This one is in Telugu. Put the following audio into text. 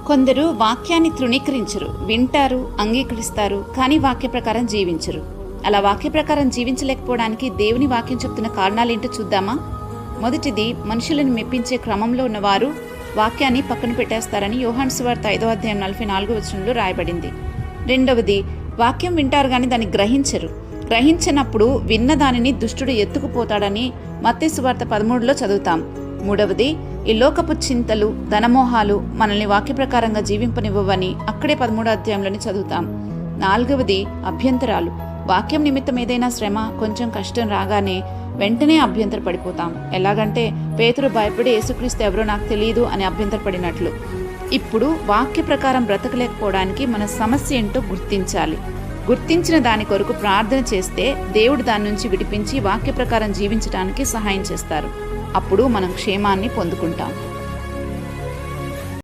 కొందరు వాక్యాన్ని తృణీకరించరు, వింటారు, అంగీకరిస్తారు, కానీ వాక్య ప్రకారం జీవించరు. అలా వాక్య ప్రకారం జీవించలేకపోవడానికి దేవుని వాక్యం చెప్తున్న కారణాలేంటో చూద్దామా? మొదటిది, మనుషులను మెప్పించే క్రమంలో ఉన్నవారు వాక్యాన్ని పక్కన పెట్టేస్తారని యోహాను సువార్త 5:44 రాయబడింది. రెండవది, వాక్యం వింటారు కానీ దాన్ని గ్రహించినప్పుడు విన్న దానిని దుష్టుడు ఎత్తుకుపోతాడని మత్తయి సువార్త 13 చదువుతాం. మూడవది, ఈ లోకపు చింతలు, ధనమోహాలు మనల్ని వాక్య ప్రకారంగా జీవింపనివ్వవని అక్కడే 13 చదువుతాం. నాలుగవది, అభ్యంతరాలు. వాక్యం నిమిత్తం ఏదైనా శ్రమ, కొంచెం కష్టం రాగానే వెంటనే అభ్యంతర పడిపోతాం. ఎలాగంటే పేతురు భయపడి యేసుక్రీస్తు ఎవరో నాకు తెలియదు అని అభ్యంతరపడినట్లు. ఇప్పుడు వాక్య ప్రకారం బ్రతకలేకపోవడానికి మన సమస్య ఏంటో గుర్తించాలి. గుర్తించిన దాని కొరకు ప్రార్థన చేస్తే దేవుడు దాని నుంచి విడిపించి వాక్య ప్రకారం జీవించడానికి సహాయం చేస్తారు. అప్పుడు మనం క్షేమాన్ని పొందుకుంటాం.